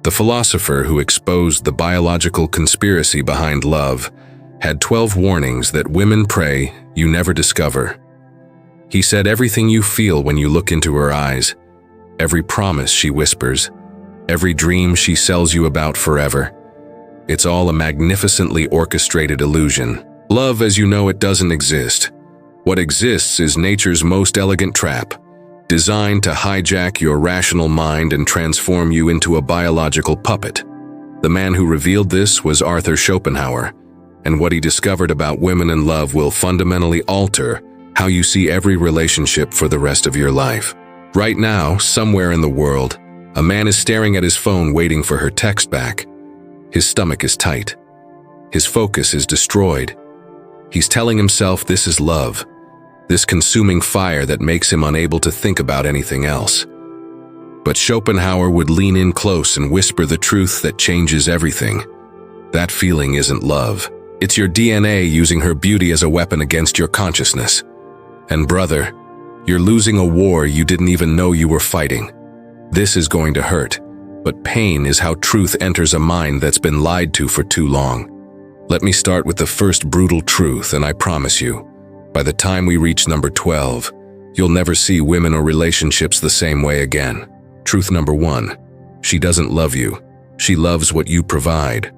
The philosopher who exposed the biological conspiracy behind love had 12 warnings that women pray you never discover. He said everything you feel when you look into her eyes, every promise she whispers, every dream she sells you about forever, it's all a magnificently orchestrated illusion. Love as you know it doesn't exist. What exists is nature's most elegant trap, designed to hijack your rational mind and transform you into a biological puppet. The man who revealed this was Arthur Schopenhauer, and what he discovered about women and love will fundamentally alter how you see every relationship for the rest of your life. Right now, somewhere in the world, a man is staring at his phone waiting for her text back. His stomach is tight. His focus is destroyed. He's telling himself this is love, this consuming fire that makes him unable to think about anything else. But Schopenhauer would lean in close and whisper the truth that changes everything. That feeling isn't love. It's your DNA using her beauty as a weapon against your consciousness. And brother, you're losing a war you didn't even know you were fighting. This is going to hurt, but pain is how truth enters a mind that's been lied to for too long. Let me start with the first brutal truth, and I promise you, by the time we reach number 12, you'll never see women or relationships the same way again. Truth number 1, she doesn't love you. She loves what you provide.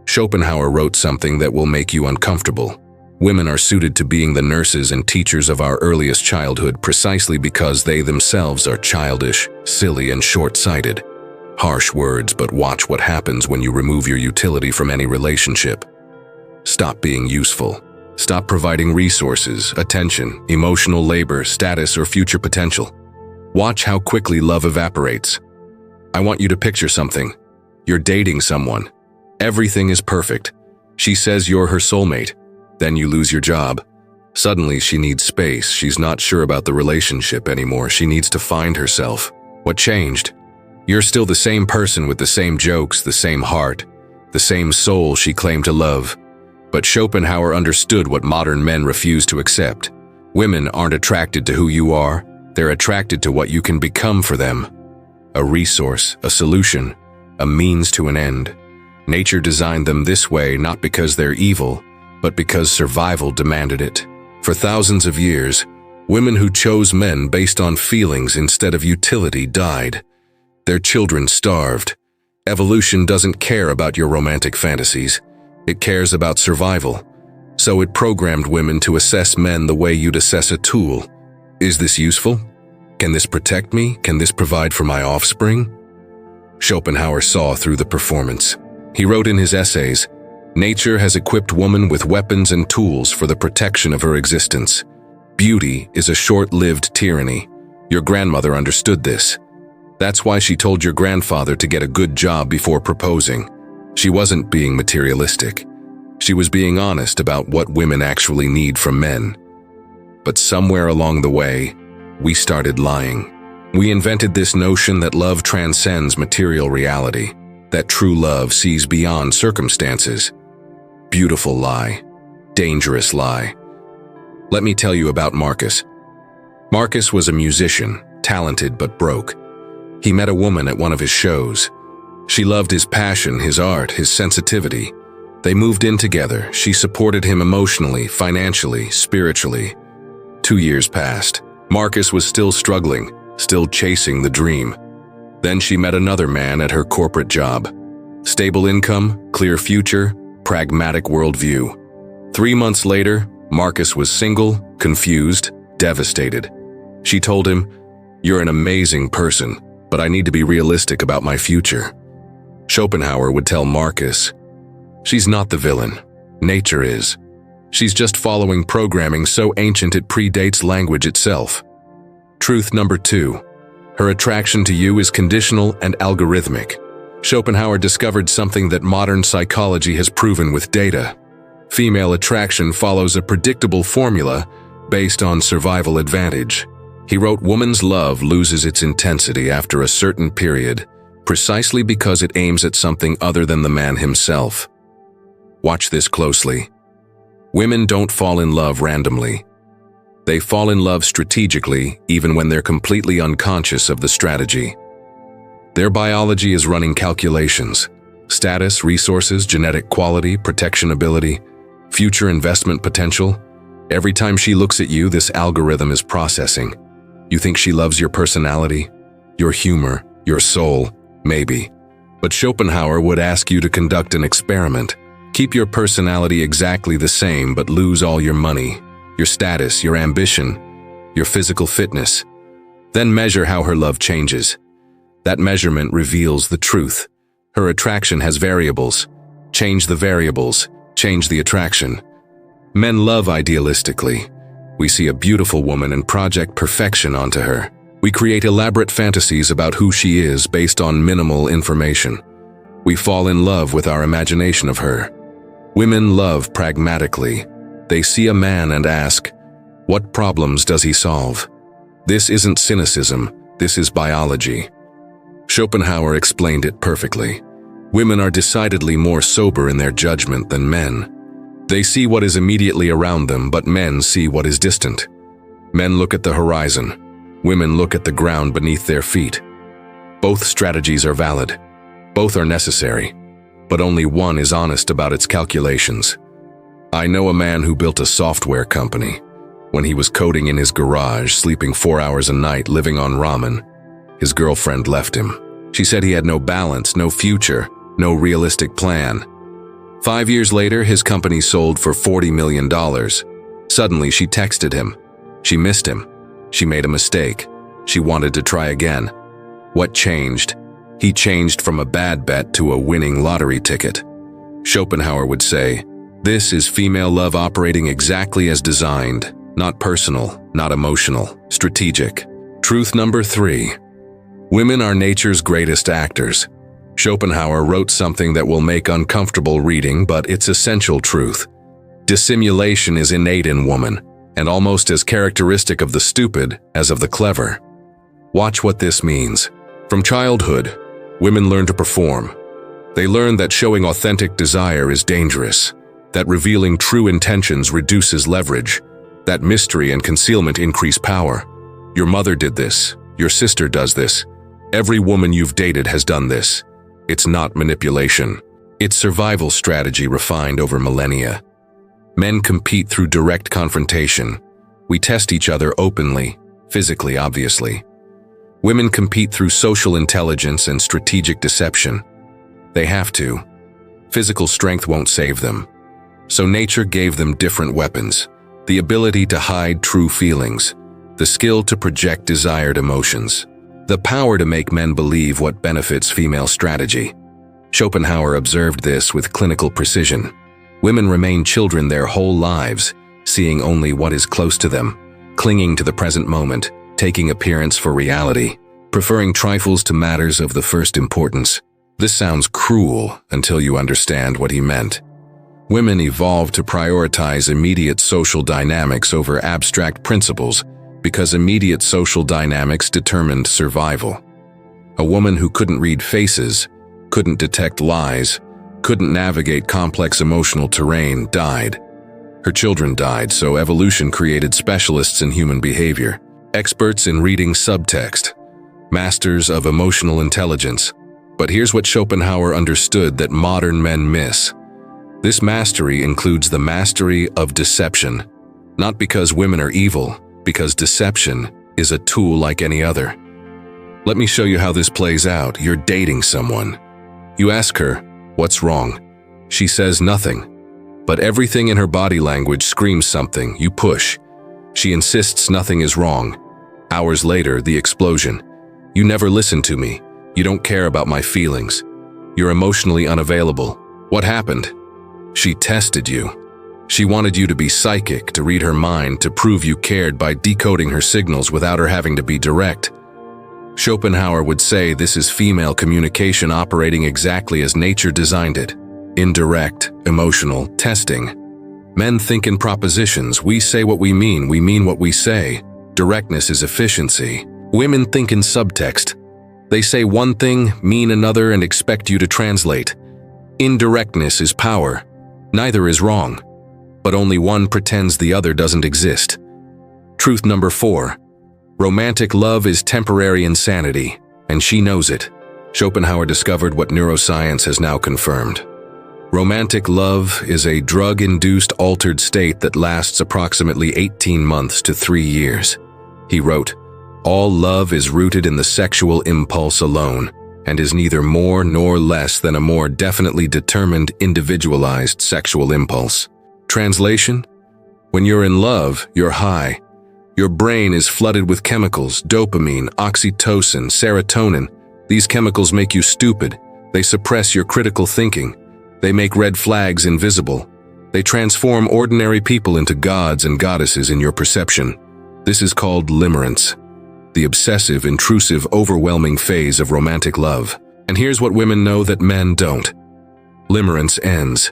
Schopenhauer wrote something that will make you uncomfortable. Women are suited to being the nurses and teachers of our earliest childhood precisely because they themselves are childish, silly, and short-sighted. Harsh words, but watch what happens when you remove your utility from any relationship. Stop being useful. Stop providing resources, attention, emotional labor, status, or future potential. Watch how quickly love evaporates. I want you to picture something. You're dating someone. Everything is perfect. She says you're her soulmate. Then you lose your job. Suddenly she needs space. She's not sure about the relationship anymore. She needs to find herself. What changed? You're still the same person with the same jokes, the same heart, the same soul she claimed to love. But Schopenhauer understood what modern men refuse to accept. Women aren't attracted to who you are. They're attracted to what you can become for them. A resource, a solution, a means to an end. Nature designed them this way not because they're evil, but because survival demanded it. For thousands of years, women who chose men based on feelings instead of utility died. Their children starved. Evolution doesn't care about your romantic fantasies. It cares about survival. So it programmed women to assess men the way you'd assess a tool. Is this useful? Can this protect me? Can this provide for my offspring? Schopenhauer saw through the performance. He wrote in his essays, "Nature has equipped woman with weapons and tools for the protection of her existence. Beauty is a short-lived tyranny. Your grandmother understood this. That's why she told your grandfather to get a good job before proposing. She wasn't being materialistic. She was being honest about what women actually need from men. But somewhere along the way, we started lying. We invented this notion that love transcends material reality, that true love sees beyond circumstances. Beautiful lie. Dangerous lie. Let me tell you about Marcus. Marcus was a musician, talented but broke. He met a woman at one of his shows. She loved his passion, his art, his sensitivity. They moved in together. She supported him emotionally, financially, spiritually. 2 years passed. Marcus was still struggling, still chasing the dream. Then she met another man at her corporate job. Stable income, clear future, pragmatic worldview. 3 months later, Marcus was single, confused, devastated. She told him, "You're an amazing person, but I need to be realistic about my future." Schopenhauer would tell Marcus, "She's not the villain. Nature is. She's just following programming so ancient it predates language itself." Truth number 2. Her attraction to you is conditional and algorithmic. Schopenhauer discovered something that modern psychology has proven with data. Female attraction follows a predictable formula based on survival advantage. He wrote, "Woman's love loses its intensity after a certain period, precisely because it aims at something other than the man himself." Watch this closely. Women don't fall in love randomly. They fall in love strategically, even when they're completely unconscious of the strategy. Their biology is running calculations. Status, resources, genetic quality, protection ability, future investment potential. Every time she looks at you, this algorithm is processing. You think she loves your personality, your humor, your soul, maybe. But Schopenhauer would ask you to conduct an experiment. Keep your personality exactly the same, but lose all your money, your status, your ambition, your physical fitness. Then measure how her love changes. That measurement reveals the truth. Her attraction has variables. Change the variables, change the attraction. Men love idealistically. We see a beautiful woman and project perfection onto her. We create elaborate fantasies about who she is based on minimal information. We fall in love with our imagination of her. Women love pragmatically. They see a man and ask, what problems does he solve? This isn't cynicism, this is biology. Schopenhauer explained it perfectly. Women are decidedly more sober in their judgment than men. They see what is immediately around them, but men see what is distant. Men look at the horizon. Women look at the ground beneath their feet. Both strategies are valid. Both are necessary. But only one is honest about its calculations. I know a man who built a software company. When he was coding in his garage, sleeping 4 hours a night, living on ramen, his girlfriend left him. She said he had no balance, no future, no realistic plan. 5 years later, his company sold for $40 million. Suddenly, she texted him. She missed him. She made a mistake. She wanted to try again. What changed? He changed from a bad bet to a winning lottery ticket. Schopenhauer would say, this is female love operating exactly as designed, not personal, not emotional, strategic. Truth number 3. Women are nature's greatest actors. Schopenhauer wrote something that will make uncomfortable reading, but it's essential truth. Dissimulation is innate in woman, and almost as characteristic of the stupid as of the clever. Watch what this means. From childhood, women learn to perform. They learn that showing authentic desire is dangerous, that revealing true intentions reduces leverage, that mystery and concealment increase power. Your mother did this. Your sister does this. Every woman you've dated has done this. It's not manipulation. It's survival strategy refined over millennia. Men compete through direct confrontation. We test each other openly, physically, obviously. Women compete through social intelligence and strategic deception. They have to. Physical strength won't save them. So nature gave them different weapons: the ability to hide true feelings, the skill to project desired emotions, the power to make men believe what benefits female strategy. Schopenhauer observed this with clinical precision. Women remain children their whole lives, seeing only what is close to them, clinging to the present moment, taking appearance for reality, preferring trifles to matters of the first importance. This sounds cruel until you understand what he meant. Women evolved to prioritize immediate social dynamics over abstract principles because immediate social dynamics determined survival. A woman who couldn't read faces, couldn't detect lies, couldn't navigate complex emotional terrain died. Her children died, so evolution created specialists in human behavior, experts in reading subtext, masters of emotional intelligence. But here's what Schopenhauer understood that modern men miss. This mastery includes the mastery of deception, not because women are evil, because deception is a tool like any other. Let me show you how this plays out. You're dating someone. You ask her, "What's wrong?" She says nothing, but everything in her body language screams something. You push. She insists nothing is wrong. Hours later, the explosion. "You never listen to me. You don't care about my feelings. You're emotionally unavailable. What happened?" She tested you. She wanted you to be psychic, to read her mind, to prove you cared by decoding her signals without her having to be direct. Schopenhauer would say this is female communication operating exactly as nature designed it. Indirect, emotional, testing. Men think in propositions. We say what we mean what we say. Directness is efficiency. Women think in subtext. They say one thing, mean another, and expect you to translate. Indirectness is power. Neither is wrong, but only one pretends the other doesn't exist. Truth number 4. Romantic love is temporary insanity, and she knows it. Schopenhauer discovered what neuroscience has now confirmed. Romantic love is a drug-induced altered state that lasts approximately 18 months to 3 years. He wrote, "All love is rooted in the sexual impulse alone, and is neither more nor less than a more definitely determined, individualized sexual impulse." Translation? When you're in love, you're high. Your brain is flooded with chemicals, dopamine, oxytocin, serotonin. These chemicals make you stupid. They suppress your critical thinking. They make red flags invisible. They transform ordinary people into gods and goddesses in your perception. This is called limerence, the obsessive, intrusive, overwhelming phase of romantic love. And here's what women know that men don't. Limerence ends.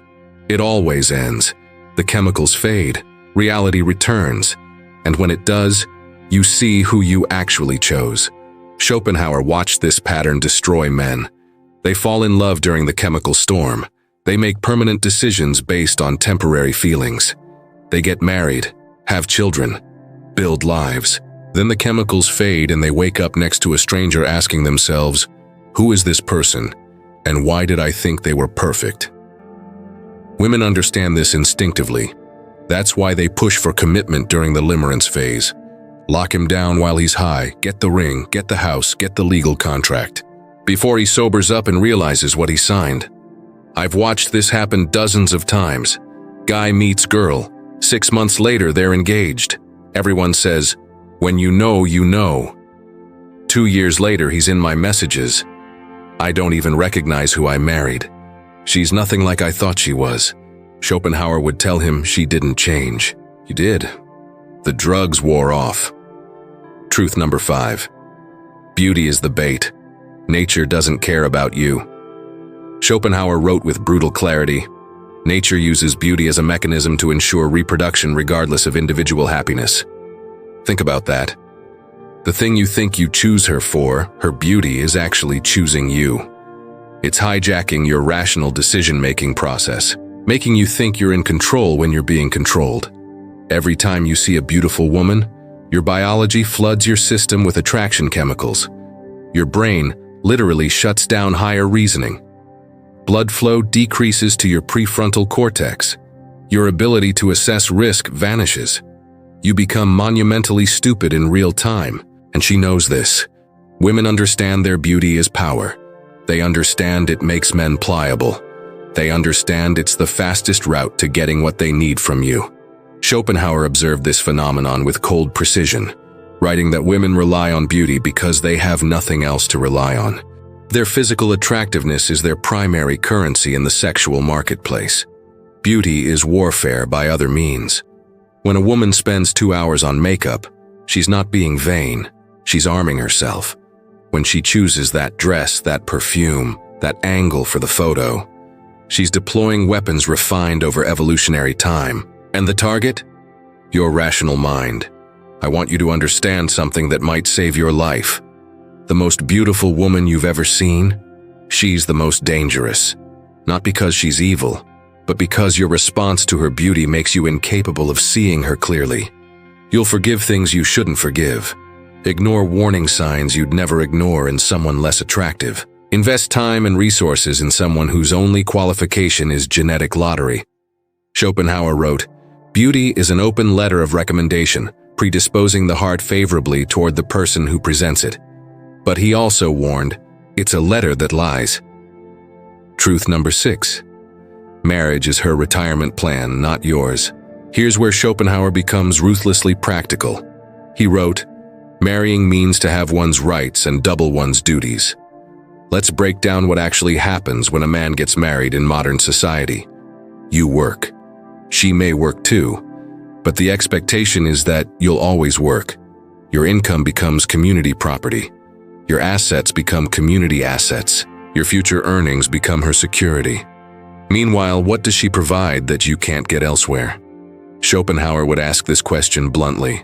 It always ends. The chemicals fade. Reality returns. And when it does, you see who you actually chose. Schopenhauer watched this pattern destroy men. They fall in love during the chemical storm. They make permanent decisions based on temporary feelings. They get married, have children, build lives. Then the chemicals fade and they wake up next to a stranger asking themselves, "Who is this person? And why did I think they were perfect?" Women understand this instinctively. That's why they push for commitment during the limerence phase. Lock him down while he's high, get the ring, get the house, get the legal contract, before he sobers up and realizes what he signed. I've watched this happen dozens of times. Guy meets girl. 6 months later, they're engaged. Everyone says, "When you know, you know." 2 years later, he's in my messages. "I don't even recognize who I married. She's nothing like I thought she was." Schopenhauer would tell him she didn't change. You did. The drugs wore off. Truth number 5. Beauty is the bait. Nature doesn't care about you. Schopenhauer wrote with brutal clarity, "Nature uses beauty as a mechanism to ensure reproduction regardless of individual happiness." Think about that. The thing you think you choose her for, her beauty, is actually choosing you. It's hijacking your rational decision-making process, making you think you're in control when you're being controlled. Every time you see a beautiful woman, your biology floods your system with attraction chemicals. Your brain literally shuts down higher reasoning. Blood flow decreases to your prefrontal cortex. Your ability to assess risk vanishes. You become monumentally stupid in real time, and she knows this. Women understand their beauty is power. They understand it makes men pliable. They understand it's the fastest route to getting what they need from you. Schopenhauer observed this phenomenon with cold precision, writing that women rely on beauty because they have nothing else to rely on. Their physical attractiveness is their primary currency in the sexual marketplace. Beauty is warfare by other means. When a woman spends 2 hours on makeup, she's not being vain, she's arming herself. When she chooses that dress, that perfume, that angle for the photo, she's deploying weapons refined over evolutionary time. And the target? Your rational mind. I want you to understand something that might save your life. The most beautiful woman you've ever seen, she's the most dangerous. Not because she's evil, but because your response to her beauty makes you incapable of seeing her clearly. You'll forgive things you shouldn't forgive. Ignore warning signs you'd never ignore in someone less attractive. Invest time and resources in someone whose only qualification is genetic lottery. Schopenhauer wrote, "Beauty is an open letter of recommendation, predisposing the heart favorably toward the person who presents it." But he also warned, "It's a letter that lies." Truth number 6. Marriage is her retirement plan, not yours. Here's where Schopenhauer becomes ruthlessly practical. He wrote, "Marrying means to have one's rights and double one's duties." Let's break down what actually happens when a man gets married in modern society. You work. She may work too, but the expectation is that you'll always work. Your income becomes community property. Your assets become community assets. Your future earnings become her security. Meanwhile, what does she provide that you can't get elsewhere? Schopenhauer would ask this question bluntly.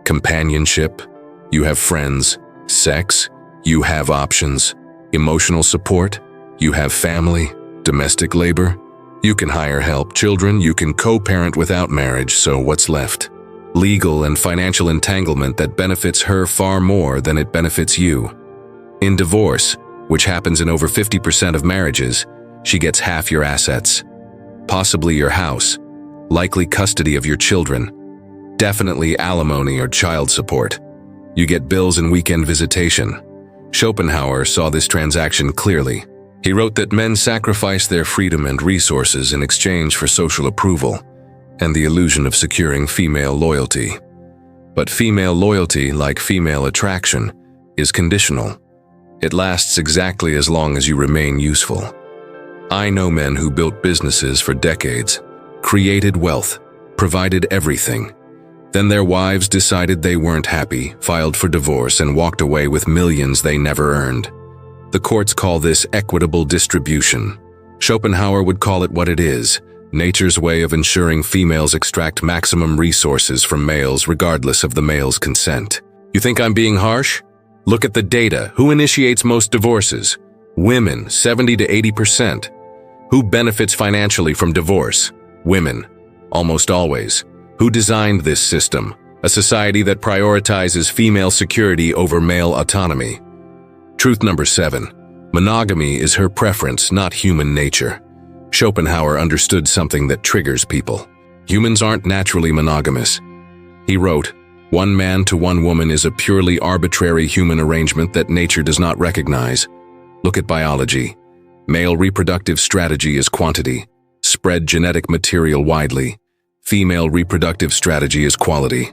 Companionship? You have friends. Sex? You have options. Emotional support? You have family. Domestic labor? You can hire help. Children? You can co-parent without marriage, so what's left? Legal and financial entanglement that benefits her far more than it benefits you. In divorce, which happens in over 50% of marriages, she gets half your assets. Possibly your house, likely custody of your children, definitely alimony or child support. You get bills and weekend visitation. Schopenhauer saw this transaction clearly. He wrote that men sacrifice their freedom and resources in exchange for social approval and the illusion of securing female loyalty. But female loyalty, like female attraction, is conditional. It lasts exactly as long as you remain useful. I know men who built businesses for decades, created wealth, provided everything. Then their wives decided they weren't happy, filed for divorce, and walked away with millions they never earned. The courts call this equitable distribution. Schopenhauer would call it what it is: nature's way of ensuring females extract maximum resources from males regardless of the male's consent. You think I'm being harsh? Look at the data. Who initiates most divorces? Women, 70 to 80%. Who benefits financially from divorce? Women, almost always. Who designed this system? A society that prioritizes female security over male autonomy. Truth number 7. Monogamy is her preference, not human nature. Schopenhauer understood something that triggers people. Humans aren't naturally monogamous. He wrote, "One man to one woman is a purely arbitrary human arrangement that nature does not recognize." Look at biology. Male reproductive strategy is quantity. Spread genetic material widely. Female reproductive strategy is quality.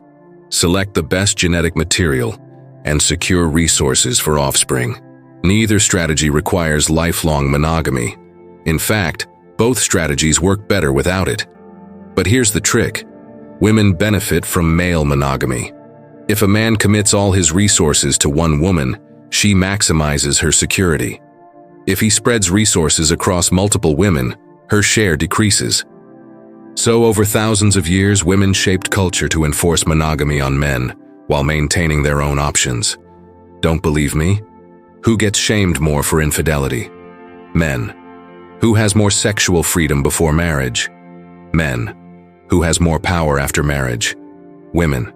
Select the best genetic material and secure resources for offspring. Neither strategy requires lifelong monogamy. In fact, both strategies work better without it. But here's the trick. Women benefit from male monogamy. If a man commits all his resources to one woman, she maximizes her security. If he spreads resources across multiple women, her share decreases. So over thousands of years, women shaped culture to enforce monogamy on men while maintaining their own options. Don't believe me? Who gets shamed more for infidelity? Men. Who has more sexual freedom before marriage? Men. Who has more power after marriage? Women.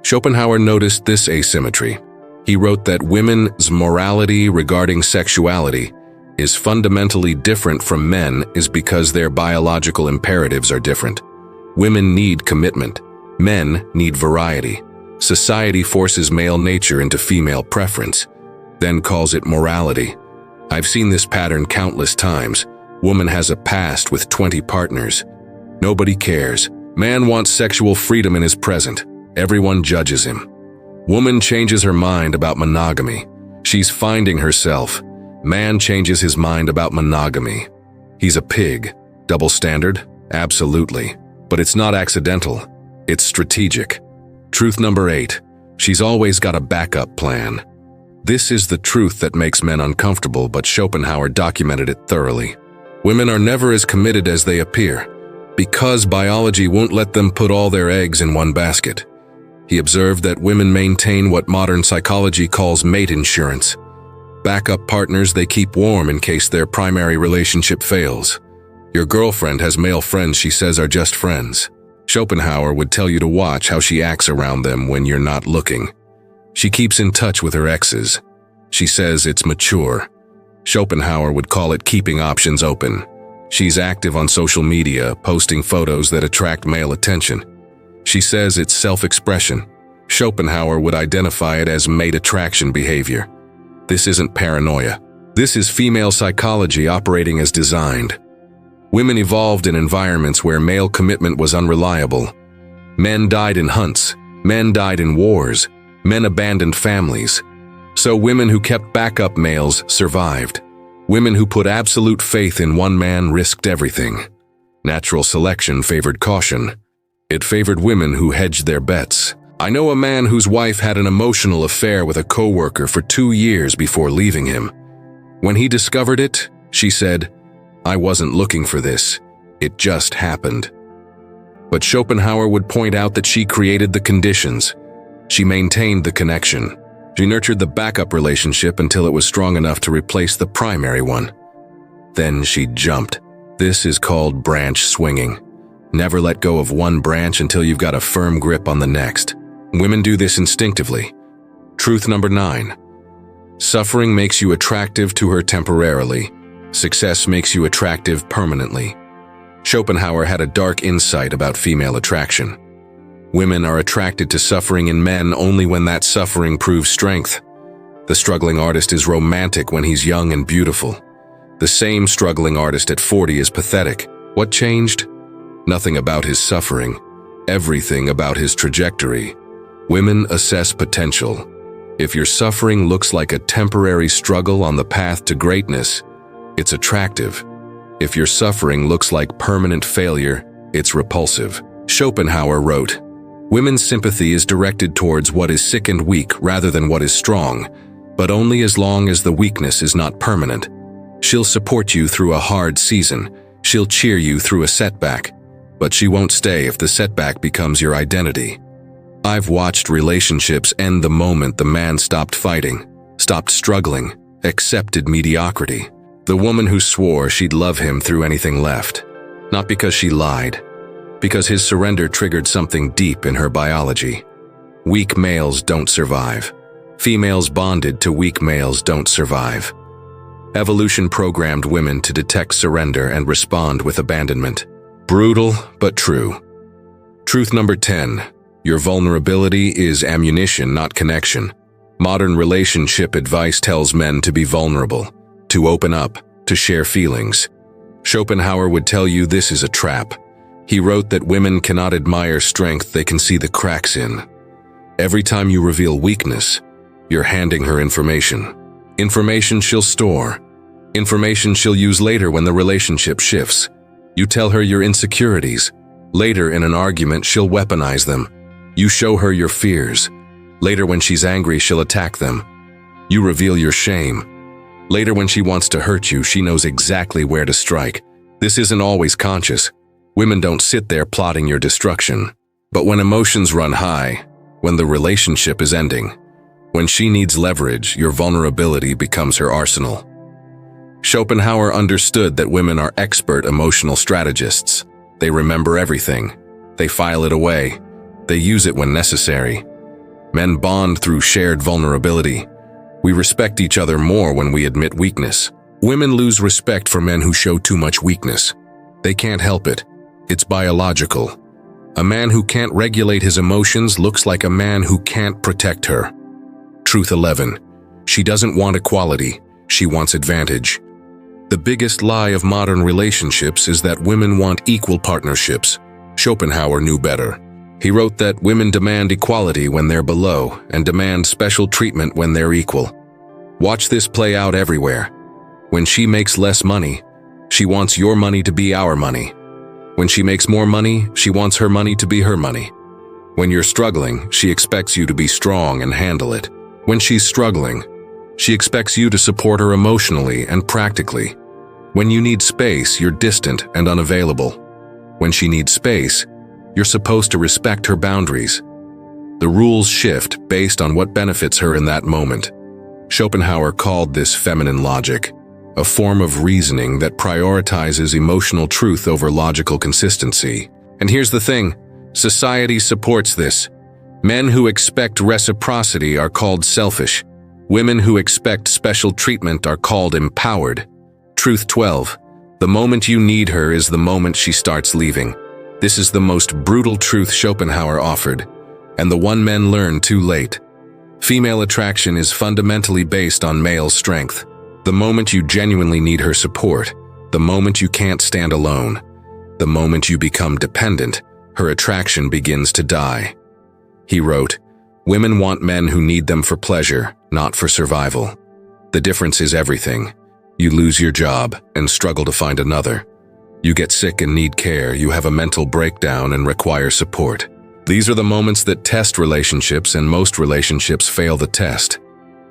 Schopenhauer noticed this asymmetry. He wrote that women's morality regarding sexuality is fundamentally different from men is because their biological imperatives are different. Women need commitment. Men need variety. Society forces male nature into female preference, then calls it morality. I've seen this pattern countless times. Woman has a past with 20 partners. Nobody cares. Man wants sexual freedom in his present. Everyone judges him. Woman changes her mind about monogamy. She's finding herself. Man changes his mind about monogamy. He's a pig. Double standard? Absolutely. But it's not accidental. It's strategic. Truth number 8. She's always got a backup plan. This is the truth that makes men uncomfortable, but Schopenhauer documented it thoroughly. Women are never as committed as they appear, because biology won't let them put all their eggs in one basket. He observed that women maintain what modern psychology calls mate insurance. Backup partners they keep warm in case their primary relationship fails. Your girlfriend has male friends she says are just friends. Schopenhauer would tell you to watch how she acts around them when you're not looking. She keeps in touch with her exes. She says it's mature. Schopenhauer would call it keeping options open. She's active on social media, posting photos that attract male attention. She says it's self-expression. Schopenhauer would identify it as mate attraction behavior. This isn't paranoia. This is female psychology operating as designed. Women evolved in environments where male commitment was unreliable. Men died in hunts. Men died in wars. Men abandoned families. So women who kept backup males survived. Women who put absolute faith in one man risked everything. Natural selection favored caution. It favored women who hedged their bets. I know a man whose wife had an emotional affair with a coworker for 2 years before leaving him. When he discovered it, she said, "I wasn't looking for this. It just happened." But Schopenhauer would point out that she created the conditions. She maintained the connection. She nurtured the backup relationship until it was strong enough to replace the primary one. Then she jumped. This is called branch swinging. Never let go of one branch until you've got a firm grip on the next. Women do this instinctively. Truth number 9. Suffering makes you attractive to her temporarily. Success makes you attractive permanently. Schopenhauer had a dark insight about female attraction. Women are attracted to suffering in men only when that suffering proves strength. The struggling artist is romantic when he's young and beautiful. The same struggling artist at 40 is pathetic. What changed? Nothing about his suffering. Everything about his trajectory. Women assess potential. If your suffering looks like a temporary struggle on the path to greatness, it's attractive. If your suffering looks like permanent failure, it's repulsive. Schopenhauer wrote, "Women's sympathy is directed towards what is sick and weak rather than what is strong, but only as long as the weakness is not permanent. She'll support you through a hard season. She'll cheer you through a setback, but she won't stay if the setback becomes your identity." I've watched relationships end the moment the man stopped fighting, stopped struggling, accepted mediocrity. The woman who swore she'd love him through anything left. Not because she lied, because his surrender triggered something deep in her biology. Weak males don't survive. Females bonded to weak males don't survive. Evolution programmed women to detect surrender and respond with abandonment. Brutal, but true. Truth number 10. Your vulnerability is ammunition, not connection. Modern relationship advice tells men to be vulnerable, to open up, to share feelings. Schopenhauer would tell you this is a trap. He wrote that women cannot admire strength they can see the cracks in. Every time you reveal weakness, you're handing her information. Information she'll store. Information she'll use later when the relationship shifts. You tell her your insecurities. Later in an argument, she'll weaponize them. You show her your fears. Later when she's angry, she'll attack them. You reveal your shame. Later when she wants to hurt you, she knows exactly where to strike. This isn't always conscious. Women don't sit there plotting your destruction. But when emotions run high, when the relationship is ending, when she needs leverage, your vulnerability becomes her arsenal. Schopenhauer understood that women are expert emotional strategists. They remember everything. They file it away. They use it when necessary. Men bond through shared vulnerability. We respect each other more when we admit weakness. Women lose respect for men who show too much weakness. They can't help it. It's biological. A man who can't regulate his emotions looks like a man who can't protect her. Truth 11. She doesn't want equality. She wants advantage. The biggest lie of modern relationships is that women want equal partnerships. Schopenhauer knew better. He wrote that women demand equality when they're below and demand special treatment when they're equal. Watch this play out everywhere. When she makes less money, she wants your money to be our money. When she makes more money, she wants her money to be her money. When you're struggling, she expects you to be strong and handle it. When she's struggling, she expects you to support her emotionally and practically. When you need space, you're distant and unavailable. When she needs space, you're supposed to respect her boundaries. The rules shift based on what benefits her in that moment. Schopenhauer called this feminine logic, a form of reasoning that prioritizes emotional truth over logical consistency. And here's the thing, society supports this. Men who expect reciprocity are called selfish. Women who expect special treatment are called empowered. Truth 12. The moment you need her is the moment she starts leaving. This is the most brutal truth Schopenhauer offered, and the one men learn too late. Female attraction is fundamentally based on male strength. The moment you genuinely need her support, the moment you can't stand alone, the moment you become dependent, her attraction begins to die. He wrote, "Women want men who need them for pleasure, not for survival. The difference is everything. You lose your job and struggle to find another. You get sick and need care, you have a mental breakdown and require support. These are the moments that test relationships, and most relationships fail the test.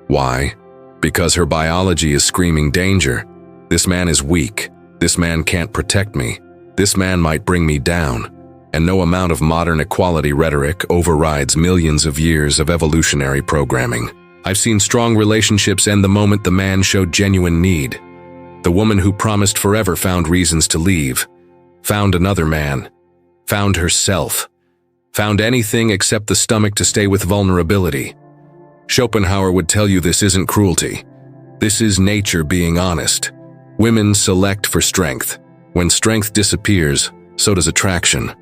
Why? Because her biology is screaming danger. This man is weak. This man can't protect me. This man might bring me down. And no amount of modern equality rhetoric overrides millions of years of evolutionary programming. I've seen strong relationships end the moment the man showed genuine need. The woman who promised forever found reasons to leave, found another man, found herself, found anything except the stomach to stay with vulnerability. Schopenhauer would tell you this isn't cruelty. This is nature being honest. Women select for strength. When strength disappears, so does attraction.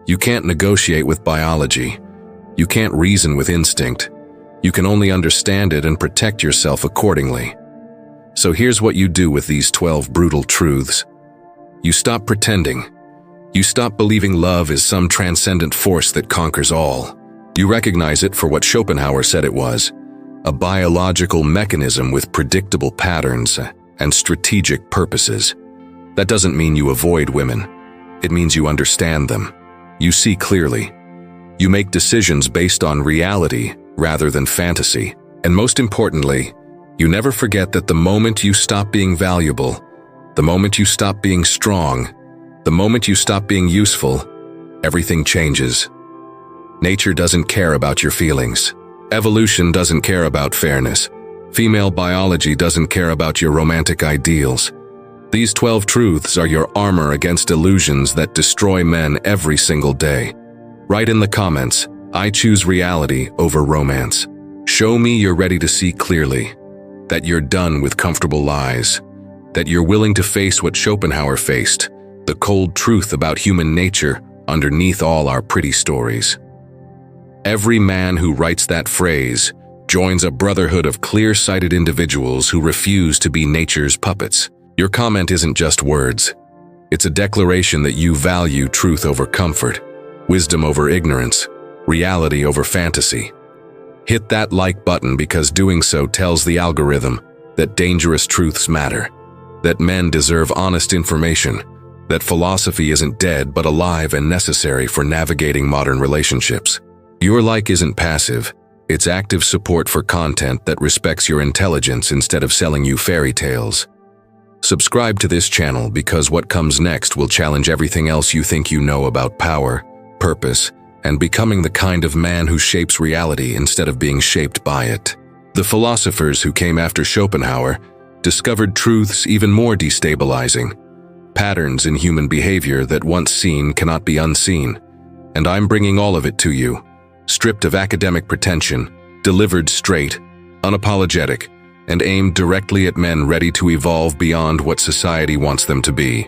You can't negotiate with biology. You can't reason with instinct. You can only understand it and protect yourself accordingly. So here's what you do with these 12 brutal truths. You stop pretending. You stop believing love is some transcendent force that conquers all. You recognize it for what Schopenhauer said it was, a biological mechanism with predictable patterns and strategic purposes. That doesn't mean you avoid women. It means you understand them. You see clearly. You make decisions based on reality rather than fantasy. And most importantly, you never forget that the moment you stop being valuable, the moment you stop being strong, the moment you stop being useful, everything changes. Nature doesn't care about your feelings. Evolution doesn't care about fairness. Female biology doesn't care about your romantic ideals. These 12 truths are your armor against illusions that destroy men every single day. Write in the comments, I choose reality over romance. Show me you're ready to see clearly, that you're done with comfortable lies, that you're willing to face what Schopenhauer faced, the cold truth about human nature underneath all our pretty stories. Every man who writes that phrase joins a brotherhood of clear-sighted individuals who refuse to be nature's puppets. Your comment isn't just words. It's a declaration that you value truth over comfort, wisdom over ignorance, reality over fantasy. Hit that like button because doing so tells the algorithm that dangerous truths matter, that men deserve honest information, that philosophy isn't dead but alive and necessary for navigating modern relationships. Your like isn't passive, it's active support for content that respects your intelligence instead of selling you fairy tales. Subscribe to this channel because what comes next will challenge everything else you think you know about power, purpose, and becoming the kind of man who shapes reality instead of being shaped by it. The philosophers who came after Schopenhauer discovered truths even more destabilizing, patterns in human behavior that once seen cannot be unseen. And I'm bringing all of it to you, stripped of academic pretension, delivered straight, unapologetic, and aimed directly at men ready to evolve beyond what society wants them to be.